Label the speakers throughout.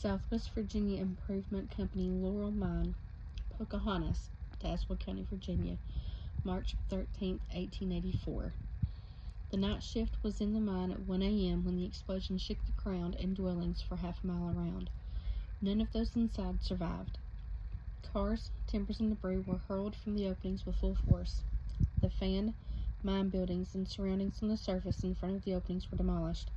Speaker 1: Southwest Virginia Improvement Company, Laurel Mine, Pocahontas, Tazewell County, Virginia, March 13, 1884. The night shift was in the mine at 1 a.m. when the explosion shook the ground and dwellings for half a mile around. None of those inside survived. Cars, timbers, and debris were hurled from the openings with full force. The fan, mine buildings, and surroundings on the surface in front of the openings were demolished.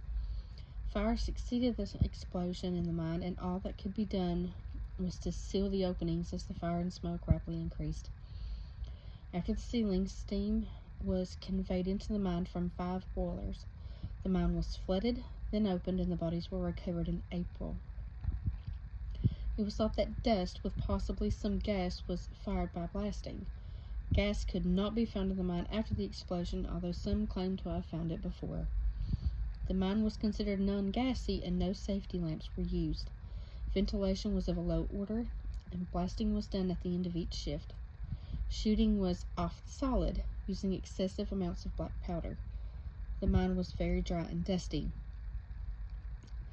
Speaker 1: Fire succeeded the explosion in the mine, and all that could be done was to seal the openings as the fire and smoke rapidly increased. After the sealing, steam was conveyed into the mine from 5 boilers. The mine was flooded, then opened, and the bodies were recovered in April. It was thought that dust with possibly some gas was fired by blasting. Gas could not be found in the mine after the explosion, although some claimed to have found it before. The mine was considered non-gassy and no safety lamps were used. Ventilation was of a low order, and blasting was done at the end of each shift. Shooting was off the solid, using excessive amounts of black powder. The mine was very dry and dusty.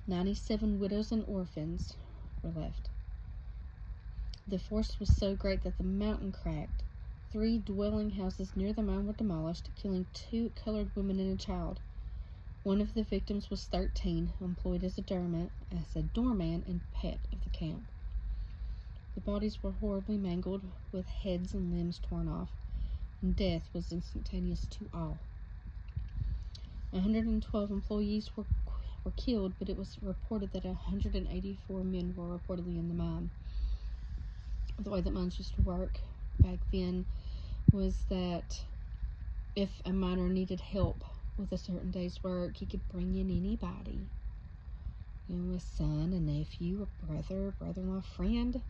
Speaker 1: 97 widows and orphans were left. The force was so great that the mountain cracked. 3 dwelling houses near the mine were demolished, killing 2 colored women and a child. One of the victims was 13, employed as a doorman and pet of the camp. The bodies were horribly mangled, with heads and limbs torn off, and death was instantaneous to all. 112 employees were killed, but it was reported that 184 men were reportedly in the mine. The way that mines used to work back then was that if a miner needed help with a certain day's work, he could bring in anybody. A son, a nephew, a brother, brother-in-law, friend,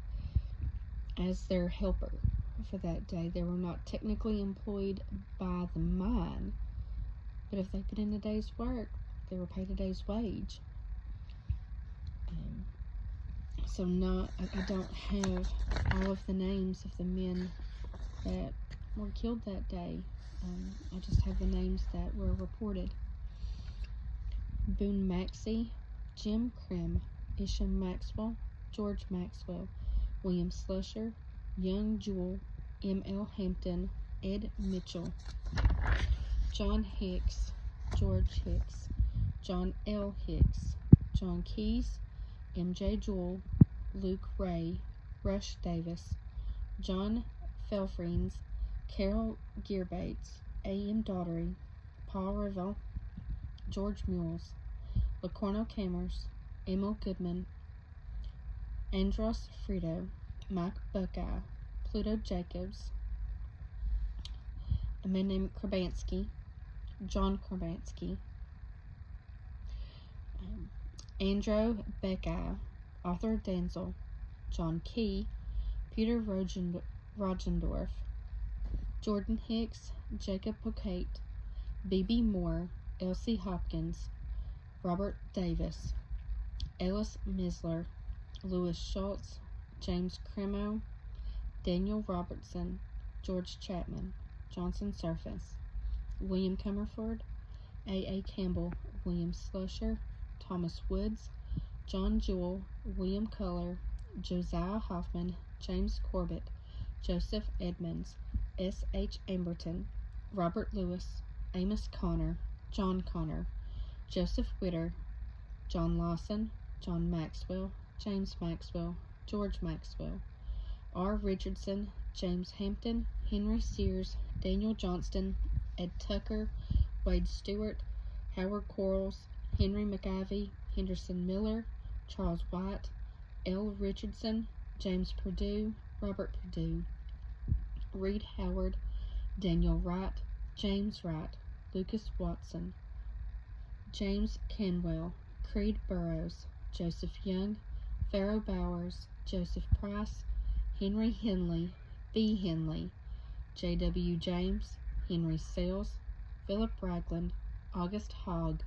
Speaker 1: as their helper for that day. They were not technically employed by the mine, but if they put in a day's work, they were paid a day's wage. I don't have all of the names of the men that were killed that day. I just have the names that were reported. Boone Maxey, Jim Krim, Isham Maxwell, George Maxwell, William Slusher, Young Jewell, M.L. Hampton, Ed Mitchell, John Hicks, George Hicks, John L. Hicks, John Keyes, M.J. Jewell, Luke Ray, Rush Davis, John Felfrines, Carol Gearbates, A.M. Daughtery, Paul Revell, George Mules, LaCornell Cammers, Emil Goodman, Andros Frito, Mike Buckeye, Pluto Jacobs, a man named Krabansky, John Krabansky, Andrew Beckeye, Arthur Danzel, John Key, Peter Rogendorf, Jordan Hicks, Jacob Pocate, B.B. Moore, Elsie Hopkins, Robert Davis, Ellis Misler, Louis Schultz, James Cremo, Daniel Robertson, George Chapman, Johnson Surface, William Comerford, A.A. Campbell, William Slusher, Thomas Woods, John Jewell, William Culler, Josiah Hoffman, James Corbett, Joseph Edmonds, S.H. Amberton, Robert Lewis, Amos Connor, John Connor, Joseph Witter, John Lawson, John Maxwell, James Maxwell, George Maxwell, R. Richardson, James Hampton, Henry Sears, Daniel Johnston, Ed Tucker, Wade Stewart, Howard Quarles, Henry McIvy, Henderson Miller, Charles White, L. Richardson, James Perdue, Robert Perdue, Reed Howard, Daniel Wright, James Wright, Lucas Watson, James Canwell, Creed Burrows, Joseph Young, Pharaoh Bowers, Joseph Price, Henry Henley, B. Henley, J.W. James, Henry Sales, Philip Ragland, August Hogg,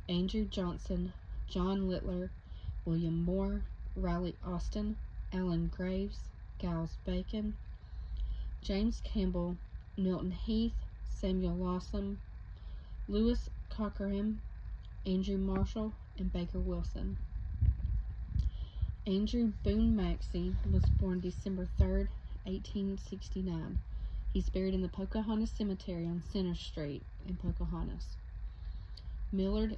Speaker 1: Andrew Johnson, John Littler, William Moore, Riley Austin, Alan Graves, Giles Bacon, James Campbell, Milton Heath, Samuel Lawson, Lewis Cockerham, Andrew Marshall, and Baker Wilson. Andrew Boone Maxey was born December 3rd, 1869. He's buried in the Pocahontas Cemetery on Center Street in Pocahontas. Millard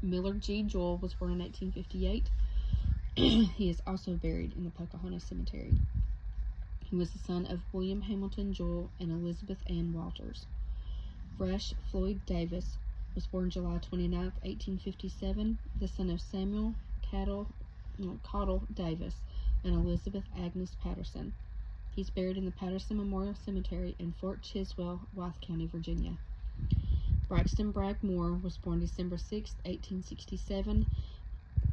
Speaker 1: Millard G. Joel was born in 1858. He is also buried in the Pocahontas Cemetery. He was the son of William Hamilton Joel and Elizabeth Ann Walters. Rush Floyd Davis was born July 29, 1857, the son of Samuel Cottle Davis and Elizabeth Agnes Patterson. He's buried in the Patterson Memorial Cemetery in Fort Chiswell, Wythe County, Virginia. Braxton Bragg Moore was born December 6, 1867.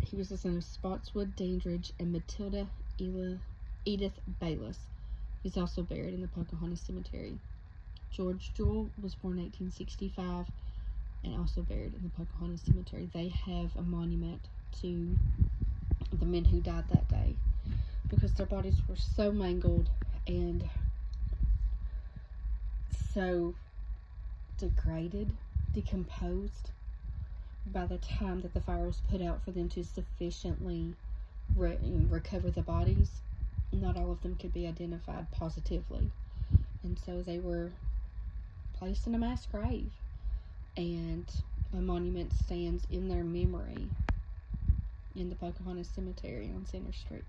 Speaker 1: He was the son of Spotswood Dandridge and Matilda Edith Bayless. He's also buried in the Pocahontas Cemetery. George Jewell was born 1865 and also buried in the Pocahontas Cemetery. They have a monument to the men who died that day because their bodies were so mangled and so degraded, decomposed by the time that the fire was put out for them to sufficiently recover the bodies. Not all of them could be identified positively, and so they were placed in a mass grave, and a monument stands in their memory in the Pocahontas Cemetery on Center Street.